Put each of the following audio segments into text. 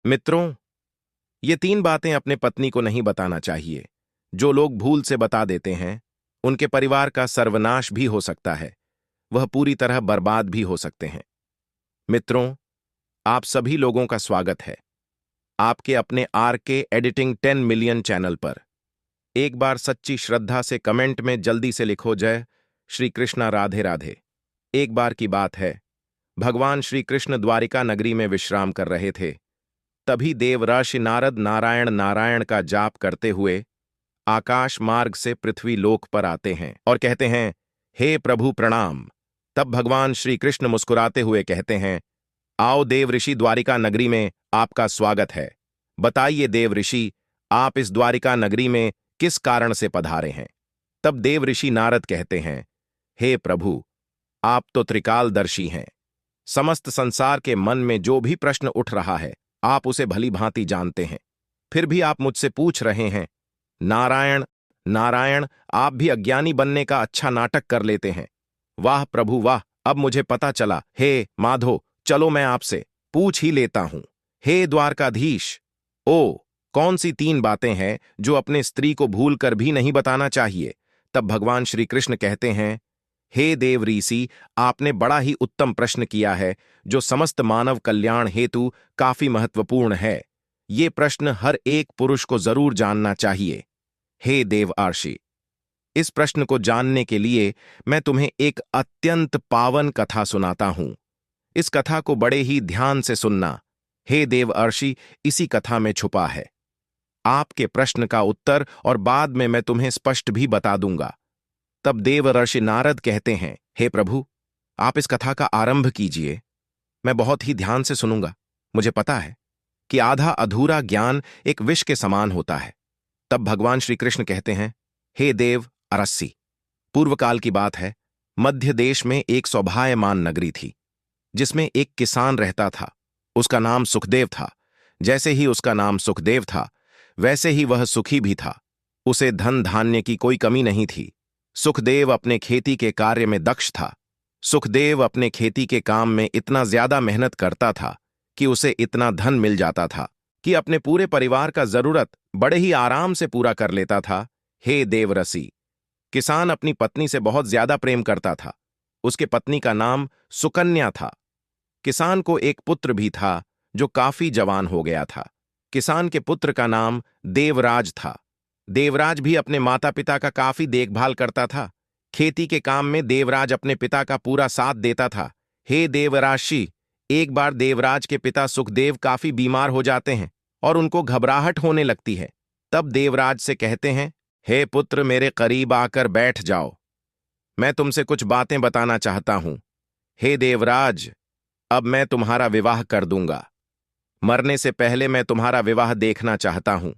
मित्रों, ये तीन बातें अपने पत्नी को नहीं बताना चाहिए। जो लोग भूल से बता देते हैं, उनके परिवार का सर्वनाश भी हो सकता है। वह पूरी तरह बर्बाद भी हो सकते हैं। मित्रों, आप सभी लोगों का स्वागत है आपके अपने आरके एडिटिंग 10 मिलियन चैनल पर। एक बार सच्ची श्रद्धा से कमेंट में जल्दी से लिखो, जय श्री कृष्णा, राधे राधे। एक बार की बात है, भगवान श्री कृष्ण द्वारिका नगरी में विश्राम कर रहे थे। तभी देवऋषि नारद नारायण नारायण का जाप करते हुए आकाश मार्ग से पृथ्वी लोक पर आते हैं और कहते हैं, हे प्रभु प्रणाम। तब भगवान श्री कृष्ण मुस्कुराते हुए कहते हैं, आओ देव ऋषि, द्वारिका नगरी में आपका स्वागत है। बताइए देव ऋषि, आप इस द्वारिका नगरी में किस कारण से पधारे हैं। तब देव ऋषि नारद कहते हैं, हे प्रभु, आप तो त्रिकालदर्शी हैं। समस्त संसार के मन में जो भी प्रश्न उठ रहा है, आप उसे भली भांति जानते हैं। फिर भी आप मुझसे पूछ रहे हैं, नारायण नारायण, आप भी अज्ञानी बनने का अच्छा नाटक कर लेते हैं। वाह प्रभु वाह, अब मुझे पता चला। हे माधो, चलो मैं आपसे पूछ ही लेता हूं। हे द्वारकाधीश, ओ कौन सी तीन बातें हैं जो अपने स्त्री को भूल कर भी नहीं बताना चाहिए। तब भगवान श्री कृष्ण कहते हैं, हे देव ऋषि, आपने बड़ा ही उत्तम प्रश्न किया है, जो समस्त मानव कल्याण हेतु काफी महत्वपूर्ण है। ये प्रश्न हर एक पुरुष को जरूर जानना चाहिए। हे देव आर्षि, इस प्रश्न को जानने के लिए मैं तुम्हें एक अत्यंत पावन कथा सुनाता हूं। इस कथा को बड़े ही ध्यान से सुनना। हे देव अर्षि, इसी कथा में छुपा है आपके प्रश्न का उत्तर, और बाद में मैं तुम्हें स्पष्ट भी बता दूंगा। तब देवर्षि नारद कहते हैं, हे प्रभु, आप इस कथा का आरंभ कीजिए। मैं बहुत ही ध्यान से सुनूंगा। मुझे पता है कि आधा अधूरा ज्ञान एक विष के समान होता है। तब भगवान श्री कृष्ण कहते हैं, हे देव अरस्सी, पूर्व काल की बात है। मध्य देश में एक शोभायमान नगरी थी, जिसमें एक किसान रहता था। उसका नाम सुखदेव था। जैसे ही उसका नाम सुखदेव था, वैसे ही वह सुखी भी था। उसे धन धान्य की कोई कमी नहीं थी। सुखदेव अपने खेती के कार्य में दक्ष था। सुखदेव अपने खेती के काम में इतना ज्यादा मेहनत करता था कि उसे इतना धन मिल जाता था कि अपने पूरे परिवार का जरूरत बड़े ही आराम से पूरा कर लेता था। हे देवऋषि, किसान अपनी पत्नी से बहुत ज्यादा प्रेम करता था। उसके पत्नी का नाम सुकन्या था। किसान को एक पुत्र भी था जो काफी जवान हो गया था। किसान के पुत्र का नाम देवराज था। देवराज भी अपने माता पिता का काफी देखभाल करता था। खेती के काम में देवराज अपने पिता का पूरा साथ देता था। हे देवराशि, एक बार देवराज के पिता सुखदेव काफी बीमार हो जाते हैं और उनको घबराहट होने लगती है। तब देवराज से कहते हैं, हे पुत्र, मेरे करीब आकर बैठ जाओ। मैं तुमसे कुछ बातें बताना चाहता हूं। हे देवराज, अब मैं तुम्हारा विवाह कर दूंगा। मरने से पहले मैं तुम्हारा विवाह देखना चाहता हूं।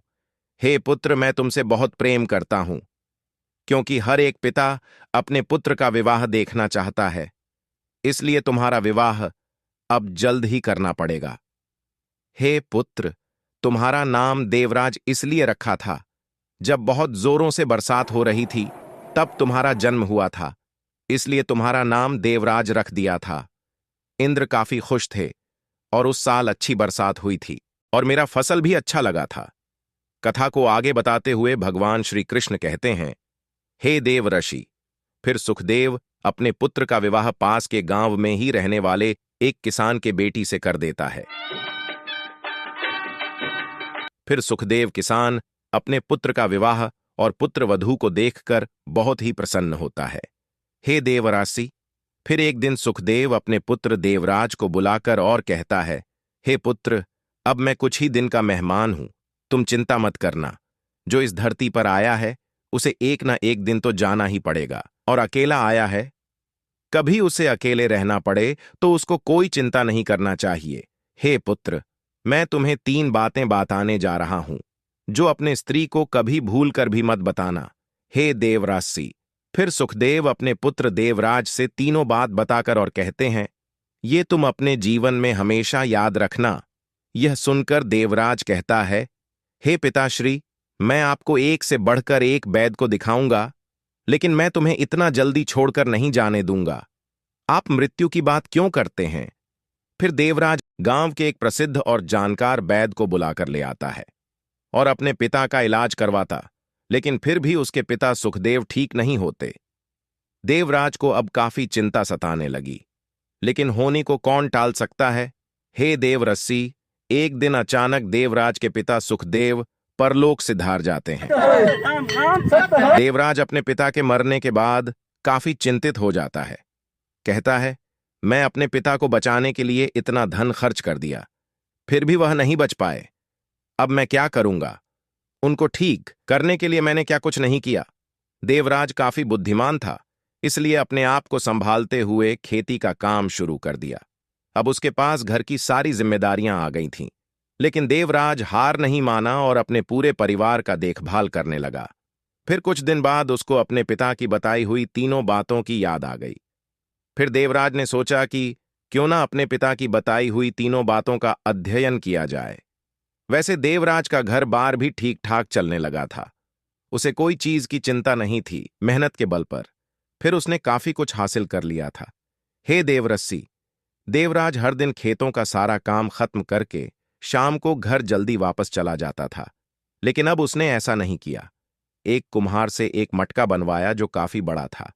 हे पुत्र, मैं तुमसे बहुत प्रेम करता हूं, क्योंकि हर एक पिता अपने पुत्र का विवाह देखना चाहता है। इसलिए तुम्हारा विवाह अब जल्द ही करना पड़ेगा। हे पुत्र, तुम्हारा नाम देवराज इसलिए रखा था, जब बहुत जोरों से बरसात हो रही थी, तब तुम्हारा जन्म हुआ था। इसलिए तुम्हारा नाम देवराज रख दिया था। इंद्र काफी खुश थे और उस साल अच्छी बरसात हुई थी और मेरा फसल भी अच्छा लगा था। कथा को आगे बताते हुए भगवान श्री कृष्ण कहते हैं, हे देवऋषि, फिर सुखदेव अपने पुत्र का विवाह पास के गांव में ही रहने वाले एक किसान के बेटी से कर देता है। फिर सुखदेव किसान अपने पुत्र का विवाह और पुत्र वधू को देखकर बहुत ही प्रसन्न होता है। हे देवराशि, फिर एक दिन सुखदेव अपने पुत्र देवराज को बुलाकर और कहता है, हे पुत्र, अब मैं कुछ ही दिन का मेहमान हूं। तुम चिंता मत करना। जो इस धरती पर आया है, उसे एक ना एक दिन तो जाना ही पड़ेगा, और अकेला आया है। कभी उसे अकेले रहना पड़े तो उसको कोई चिंता नहीं करना चाहिए। हे पुत्र, मैं तुम्हें तीन बातें बताने जा रहा हूं, जो अपने स्त्री को कभी भूल कर भी मत बताना। हे देवराशि, फिर सुखदेव अपने पुत्र देवराज से तीनों बात बताकर और कहते हैं, ये तुम अपने जीवन में हमेशा याद रखना। यह सुनकर देवराज कहता है, हे पिताश्री, मैं आपको एक से बढ़कर एक वैद्य को दिखाऊंगा, लेकिन मैं तुम्हें इतना जल्दी छोड़कर नहीं जाने दूंगा। आप मृत्यु की बात क्यों करते हैं? फिर देवराज गांव के एक प्रसिद्ध और जानकार वैद्य को बुलाकर ले आता है और अपने पिता का इलाज करवाता, लेकिन फिर भी उसके पिता सुखदेव ठीक नहीं होते। देवराज को अब काफी चिंता सताने लगी, लेकिन होने को कौन टाल सकता है। हे देवरस्सी, एक दिन अचानक देवराज के पिता सुखदेव परलोक सिधार जाते हैं। देवराज अपने पिता के मरने के बाद काफी चिंतित हो जाता है। कहता है, मैं अपने पिता को बचाने के लिए इतना धन खर्च कर दिया, फिर भी वह नहीं बच पाए। अब मैं क्या करूंगा? उनको ठीक करने के लिए मैंने क्या कुछ नहीं किया। देवराज काफी बुद्धिमान था, इसलिए अपने आप को संभालते हुए खेती का काम शुरू कर दिया। अब उसके पास घर की सारी जिम्मेदारियां आ गई थीं, लेकिन देवराज हार नहीं माना और अपने पूरे परिवार का देखभाल करने लगा। फिर कुछ दिन बाद उसको अपने पिता की बताई हुई तीनों बातों की याद आ गई। फिर देवराज ने सोचा कि क्यों ना अपने पिता की बताई हुई तीनों बातों का अध्ययन किया जाए। वैसे देवराज का घर बार भी ठीक ठाक चलने लगा था। उसे कोई चीज की चिंता नहीं थी, मेहनत के बल पर। फिर उसने काफी कुछ हासिल कर लिया था। हे देवरस्सी, देवराज हर दिन खेतों का सारा काम खत्म करके शाम को घर जल्दी वापस चला जाता था, लेकिन अब उसने ऐसा नहीं किया। एक कुम्हार से एक मटका बनवाया जो काफी बड़ा था।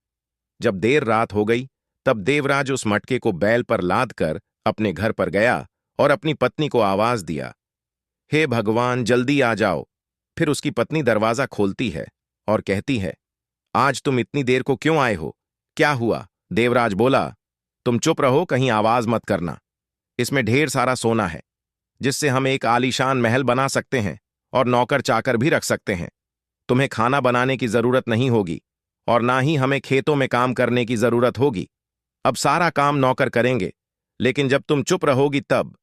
जब देर रात हो गई, तब देवराज उस मटके को बैल पर लाद कर अपने घर पर गया और अपनी पत्नी को आवाज दिया, हे भगवान, जल्दी आ जाओ। फिर उसकी पत्नी दरवाजा खोलती है और कहती है, आज तुम इतनी देर को क्यों आए हो? क्या हुआ? देवराज बोला, तुम चुप रहो, कहीं आवाज मत करना। इसमें ढेर सारा सोना है, जिससे हम एक आलीशान महल बना सकते हैं और नौकर चाकर भी रख सकते हैं। तुम्हें खाना बनाने की जरूरत नहीं होगी और ना ही हमें खेतों में काम करने की जरूरत होगी। अब सारा काम नौकर करेंगे, लेकिन जब तुम चुप रहोगी तब।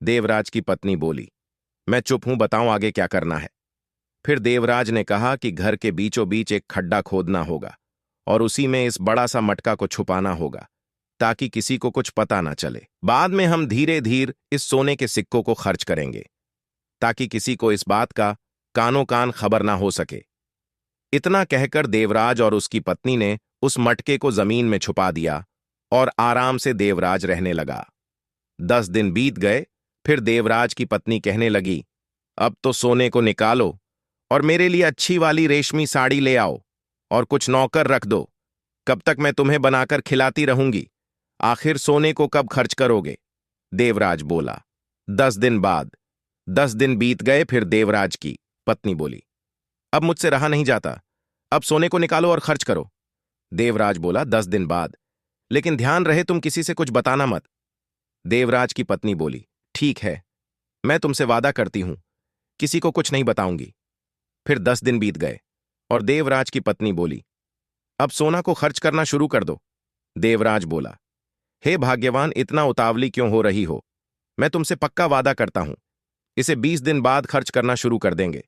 देवराज की पत्नी बोली, मैं चुप हूं, बताऊं आगे क्या करना है। फिर देवराज ने कहा कि घर के बीचों बीच एक खड्डा खोदना होगा और उसी में इस बड़ा सा मटका को छुपाना होगा, ताकि किसी को कुछ पता ना चले। बाद में हम धीरे धीरे इस सोने के सिक्कों को खर्च करेंगे, ताकि किसी को इस बात का कानों कान खबर ना हो सके। इतना कहकर देवराज और उसकी पत्नी ने उस मटके को जमीन में छुपा दिया और आराम से देवराज रहने लगा। 10 दिन बीत गए। फिर देवराज की पत्नी कहने लगी, अब तो सोने को निकालो और मेरे लिए अच्छी वाली रेशमी साड़ी ले आओ और कुछ नौकर रख दो। कब तक मैं तुम्हें बनाकर खिलाती रहूंगी? आखिर सोने को कब खर्च करोगे? देवराज बोला। 10 दिन बाद 10 दिन बीत गए। फिर देवराज की पत्नी बोली, अब मुझसे रहा नहीं जाता, अब सोने को निकालो और खर्च करो। देवराज बोला, 10 दिन बाद, लेकिन ध्यान रहे तुम किसी से कुछ बताना मत। देवराज की पत्नी बोली, ठीक है, मैं तुमसे वादा करती हूं, किसी को कुछ नहीं बताऊंगी। फिर 10 दिन बीत गए और देवराज की पत्नी बोली, अब सोना को खर्च करना शुरू कर दो। देवराज बोला, हे भाग्यवान, इतना उतावली क्यों हो रही हो? मैं तुमसे पक्का वादा करता हूं, इसे 20 दिन बाद खर्च करना शुरू कर देंगे।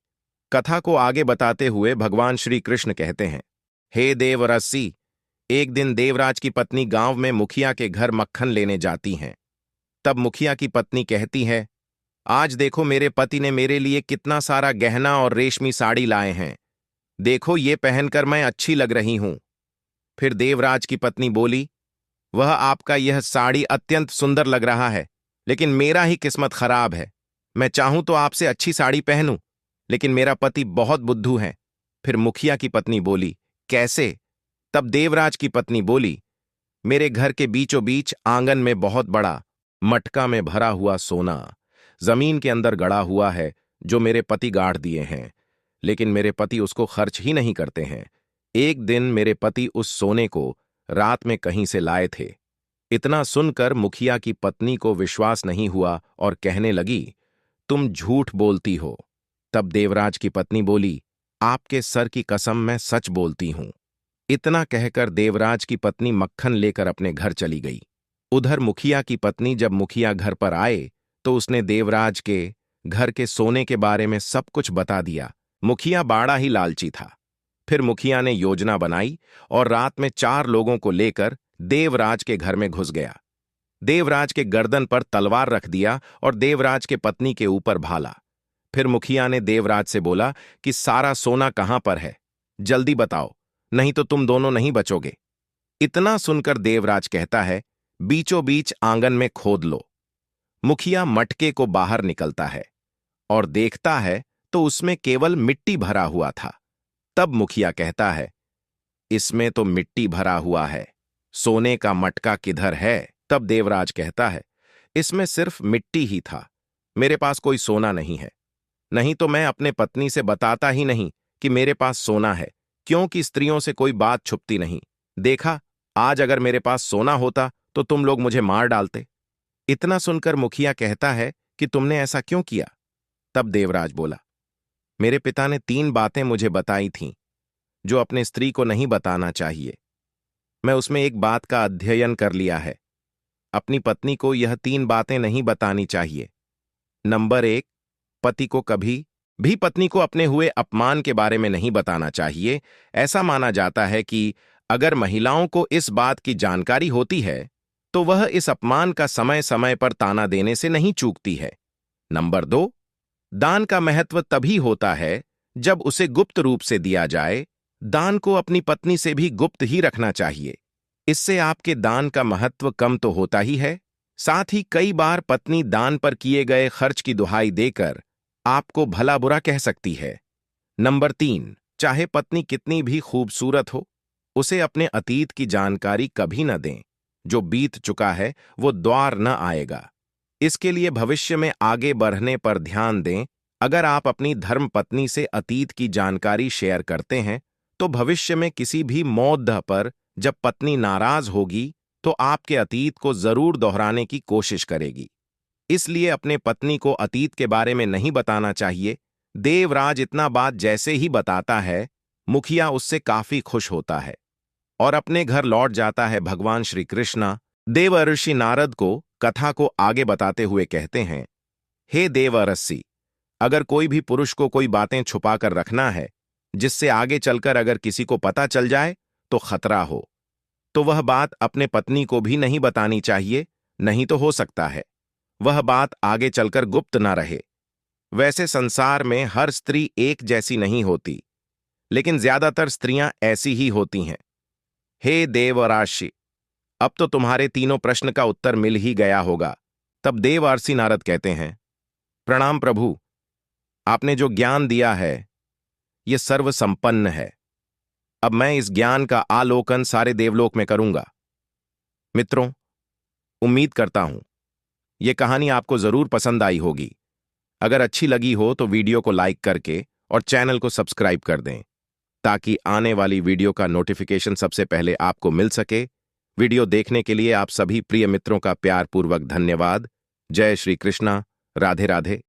कथा को आगे बताते हुए भगवान श्री कृष्ण कहते हैं, हे देवरस्सी, एक दिन देवराज की पत्नी गांव में मुखिया के घर मक्खन लेने जाती हैं। तब मुखिया की पत्नी कहती है, आज देखो मेरे पति ने मेरे लिए कितना सारा गहना और रेशमी साड़ी लाए हैं। देखो ये पहनकर मैं अच्छी लग रही हूं। फिर देवराज की पत्नी बोली, वह आपका यह साड़ी अत्यंत सुंदर लग रहा है, लेकिन मेरा ही किस्मत खराब है। मैं चाहूं तो आपसे अच्छी साड़ी पहनूं, लेकिन मेरा पति बहुत बुद्धू है। फिर मुखिया की पत्नी बोली, कैसे? तब देवराज की पत्नी बोली, मेरे घर के बीचों बीच आंगन में बहुत बड़ा मटका में भरा हुआ सोना जमीन के अंदर गड़ा हुआ है, जो मेरे पति गाड़ दिए हैं, लेकिन मेरे पति उसको खर्च ही नहीं करते हैं। एक दिन मेरे पति उस सोने को रात में कहीं से लाए थे। इतना सुनकर मुखिया की पत्नी को विश्वास नहीं हुआ और कहने लगी, तुम झूठ बोलती हो। तब देवराज की पत्नी बोली, आपके सर की कसम, मैं सच बोलती हूं। इतना कहकर देवराज की पत्नी मक्खन लेकर अपने घर चली गई। उधर मुखिया की पत्नी जब मुखिया घर पर आए तो उसने देवराज के घर के सोने के बारे में सब कुछ बता दिया। मुखिया बड़ा ही लालची था। फिर मुखिया ने योजना बनाई और रात में 4 लोगों को लेकर देवराज के घर में घुस गया। देवराज के गर्दन पर तलवार रख दिया और देवराज के पत्नी के ऊपर भाला। फिर मुखिया ने देवराज से बोला कि सारा सोना कहां पर है, जल्दी बताओ, नहीं तो तुम दोनों नहीं बचोगे। इतना सुनकर देवराज कहता है, बीचों बीच आंगन में खोद लो। मुखिया मटके को बाहर निकलता है और देखता है तो उसमें केवल मिट्टी भरा हुआ था। तब मुखिया कहता है, इसमें तो मिट्टी भरा हुआ है, सोने का मटका किधर है? तब देवराज कहता है, इसमें सिर्फ मिट्टी ही था, मेरे पास कोई सोना नहीं है। नहीं तो मैं अपने पत्नी से बताता ही नहीं कि मेरे पास सोना है, क्योंकि स्त्रियों से कोई बात छुपती नहीं। देखा, आज अगर मेरे पास सोना होता तो तुम लोग मुझे मार डालते। इतना सुनकर मुखिया कहता है कि तुमने ऐसा क्यों किया? तब देवराज बोला, मेरे पिता ने 3 बातें मुझे बताई थीं जो अपने स्त्री को नहीं बताना चाहिए। मैं उसमें एक बात का अध्ययन कर लिया है। अपनी पत्नी को यह 3 बातें नहीं बतानी चाहिए। नंबर 1, पति को कभी भी पत्नी को अपने हुए अपमान के बारे में नहीं बताना चाहिए। ऐसा माना जाता है कि अगर महिलाओं को इस बात की जानकारी होती है तो वह इस अपमान का समय समय पर ताना देने से नहीं चूकती है। नंबर 2, दान का महत्व तभी होता है जब उसे गुप्त रूप से दिया जाए। दान को अपनी पत्नी से भी गुप्त ही रखना चाहिए। इससे आपके दान का महत्व कम तो होता ही है, साथ ही कई बार पत्नी दान पर किए गए खर्च की दुहाई देकर आपको भला बुरा कह सकती है। नंबर 3, चाहे पत्नी कितनी भी खूबसूरत हो, उसे अपने अतीत की जानकारी कभी न दें। जो बीत चुका है वो द्वार न आएगा। इसके लिए भविष्य में आगे बढ़ने पर ध्यान दें। अगर आप अपनी धर्म पत्नी से अतीत की जानकारी शेयर करते हैं तो भविष्य में किसी भी मौद्दह पर जब पत्नी नाराज होगी तो आपके अतीत को जरूर दोहराने की कोशिश करेगी। इसलिए अपने पत्नी को अतीत के बारे में नहीं बताना चाहिए। देवराज इतना बात जैसे ही बताता है, मुखिया उससे काफी खुश होता है और अपने घर लौट जाता है। भगवान श्री कृष्ण देवर्षि नारद को कथा को आगे बताते हुए कहते हैं, हे देवर्षि, अगर कोई भी पुरुष को कोई बातें छुपा कर रखना है जिससे आगे चलकर अगर किसी को पता चल जाए तो खतरा हो, तो वह बात अपने पत्नी को भी नहीं बतानी चाहिए। नहीं तो हो सकता है वह बात आगे चलकर गुप्त ना रहे। वैसे संसार में हर स्त्री एक जैसी नहीं होती, लेकिन ज्यादातर स्त्रियां ऐसी ही होती हैं। हे देवर्षि, अब तो तुम्हारे तीनों प्रश्न का उत्तर मिल ही गया होगा। तब देवर्षि नारद कहते हैं, प्रणाम प्रभु, आपने जो ज्ञान दिया है यह सर्वसंपन्न है। अब मैं इस ज्ञान का आलोकन सारे देवलोक में करूंगा। मित्रों, उम्मीद करता हूं यह कहानी आपको जरूर पसंद आई होगी। अगर अच्छी लगी हो तो वीडियो को लाइक करके और चैनल को सब्सक्राइब कर दें ताकि आने वाली वीडियो का नोटिफिकेशन सबसे पहले आपको मिल सके। वीडियो देखने के लिए आप सभी प्रिय मित्रों का प्यारपूर्वक धन्यवाद। जय श्री कृष्णा। राधे राधे।